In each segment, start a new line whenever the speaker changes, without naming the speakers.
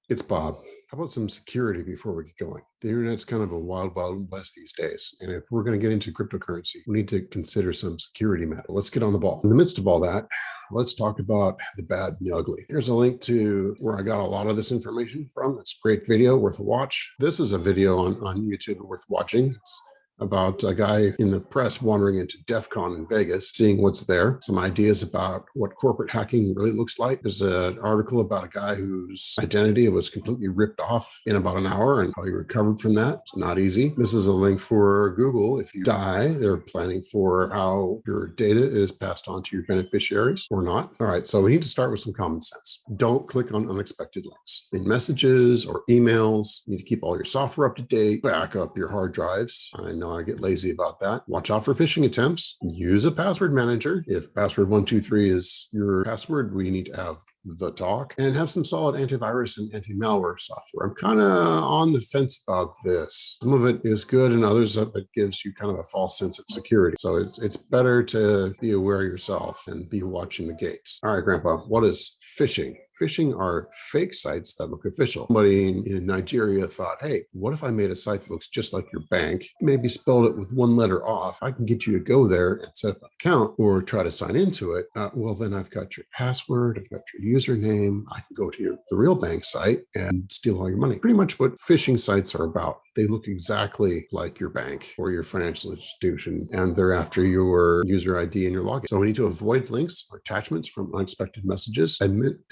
It's Bob. How about some security before we get going? The internet's kind of a wild, wild west these days. And if we're going to get into cryptocurrency, we need to consider some security matter. Let's get on the ball. In the midst of all that, let's talk about the bad and the ugly. Here's a link to where I got a lot of this information from. It's a great video worth a watch. This is a video on YouTube worth watching. It's about a guy in the press wandering into DEF CON in Vegas, seeing what's there, some ideas about what corporate hacking really looks like. There's an article about a guy whose identity was completely ripped off in about an hour and how he recovered from that. It's not easy. This is a link for Google. If you die, they're planning for how your data is passed on to your beneficiaries or not. All right, so we need to start with some common sense. Don't click on unexpected links. In messages or emails, you need to keep all your software up to date, back up your hard drives. I know I get lazy about that. Watch out for phishing attempts. Use a password manager. If password 123 is your password, we need to have the talk and have some solid antivirus and anti-malware software. I'm kind of on the fence about this. Some of it is good and others of it gives you kind of a false sense of security. So it's better to be aware yourself and be watching the gates. All right, Grandpa, what is phishing? Phishing are fake sites that look official. Somebody in Nigeria thought, hey, what if I made a site that looks just like your bank, maybe spelled it with one letter off? I can get you to go there and set up an account or try to sign into it. Well, then I've got your password, I've got your username. I can go to the real bank site and steal all your money. Pretty much what phishing sites are about. They look exactly like your bank or your financial institution, and they're after your user ID and your login. So we need to avoid links or attachments from unexpected messages.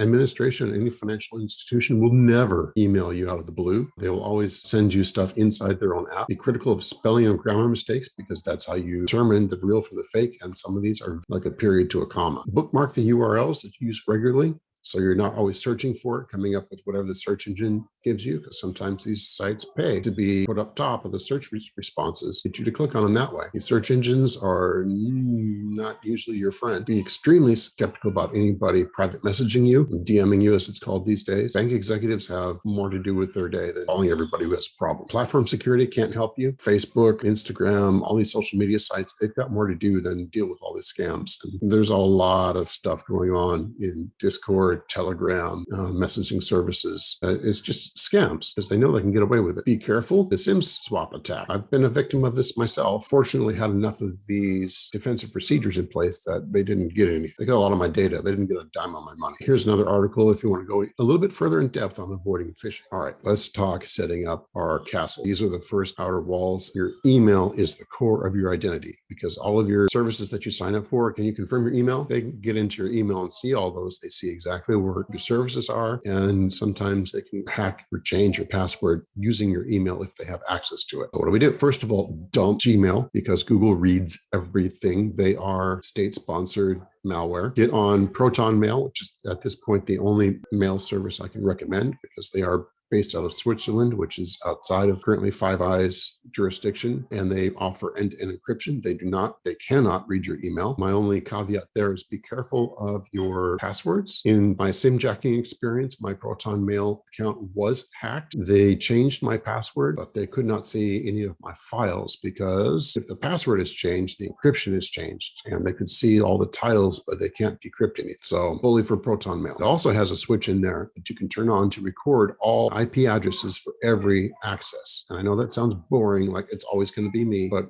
Administration at any financial institution will never email you out of the blue. They will always send you stuff inside their own app. Be critical of spelling and grammar mistakes because that's how you determine the real from the fake, and some of these are like a period to a comma. Bookmark the URLs that you use regularly, so you're not always searching for it, coming up with whatever the search engine gives you, because sometimes these sites pay to be put up top of the search responses, get you to click on them that way. These search engines are not usually your friend. Be extremely skeptical about anybody private messaging you, DMing you as it's called these days. Bank executives have more to do with their day than calling everybody who has a problem. Platform security can't help you. Facebook, Instagram, all these social media sites, they've got more to do than deal with all these scams. And there's a lot of stuff going on in Discord, Telegram, messaging services. It's just scams because they know they can get away with it. Be careful. The SIM swap attack. I've been a victim of this myself. Fortunately, had enough of these defensive procedures in place that they didn't get anything. They got a lot of my data. They didn't get a dime on my money. Here's another article if you want to go a little bit further in depth on avoiding phishing. All right, let's talk setting up our castle. These are the first outer walls. Your email is the core of your identity because all of your services that you sign up for, can you confirm your email? They can get into your email and see all those. They see exactly where your services are, and sometimes they can hack or change your password using your email if they have access to it. So what do we do? First of all, dump Gmail because Google reads everything. They are state-sponsored malware. Get on Proton Mail, which is at this point the only mail service I can recommend because they are based out of Switzerland, which is outside of currently Five Eyes jurisdiction, and they offer end-to-end encryption. They cannot read your email. My only caveat there is be careful of your passwords. In my SIM jacking experience, my Proton Mail account was hacked. They changed my password, but they could not see any of my files because if the password is changed, the encryption is changed, and they could see all the titles, but they can't decrypt anything. So fully for Proton Mail. It also has a switch in there that you can turn on to record all IP addresses for every access. And I know that sounds boring, like it's always going to be me, but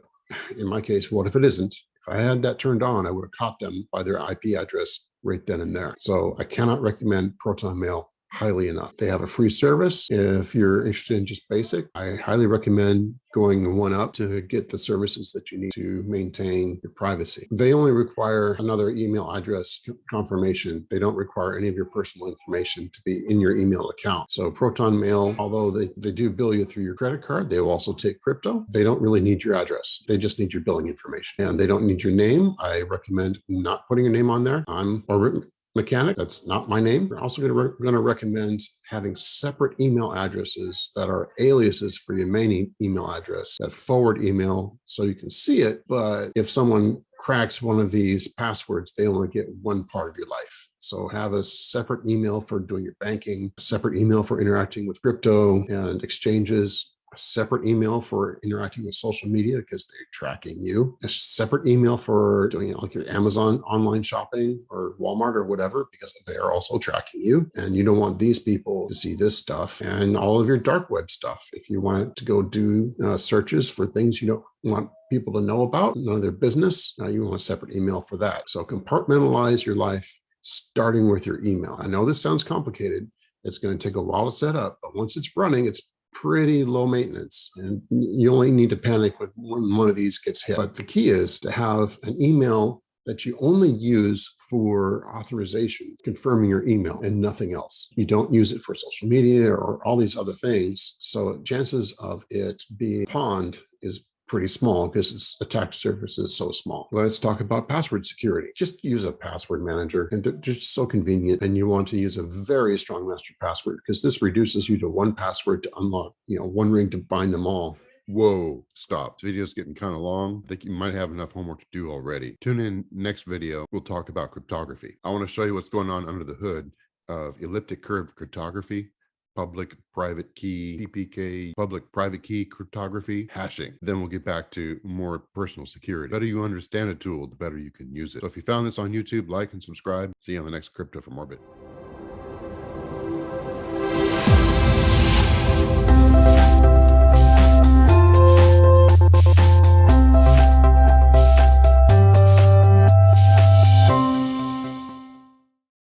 in my case, what if it isn't? If I had that turned on, I would have caught them by their IP address right then and there. So I cannot recommend Proton Mail highly enough. They have a free service. If you're interested in just basic, I highly recommend going one up to get the services that you need to maintain your privacy. They only require another email address confirmation. They don't require any of your personal information to be in your email account. So Proton Mail, although they do bill you through your credit card, they will also take crypto. They don't really need your address. They just need your billing information. And they don't need your name. I recommend not putting your name on there. Mechanic, that's not my name. We're also going to recommend having separate email addresses that are aliases for your main email address, that forward email so you can see it. But if someone cracks one of these passwords, they only get one part of your life. So have a separate email for doing your banking, a separate email for interacting with crypto and exchanges. a separate email for interacting with social media because they're tracking you, a separate email for doing like your Amazon online shopping or Walmart or whatever, because they're also tracking you. And you don't want these people to see this stuff and all of your dark web stuff. If you want to go do searches for things you don't want people to know about, none of their business, you want a separate email for that. So compartmentalize your life, starting with your email. I know this sounds complicated. It's going to take a while to set up, but once it's running, it's pretty low maintenance, and you only need to panic when one of these gets hit. But the key is to have an email that you only use for authorization, confirming your email, and nothing else. You don't use it for social media or all these other things. So chances of it being pawned is pretty small because its attack surface is so small. Let's talk about password security. Just use a password manager, and they're just so convenient. And you want to use a very strong master password because this reduces you to one password to unlock, one ring to bind them all. Whoa, stop. This video's getting kind of long. I think you might have enough homework to do already. Tune in next video. We'll talk about cryptography. I want to show you what's going on under the hood of elliptic curve cryptography, public private key, PPK, public private key cryptography, hashing. Then we'll get back to more personal security. The better you understand a tool, the better you can use it. So if you found this on YouTube, like and subscribe. See you on the next Crypto from Orbit.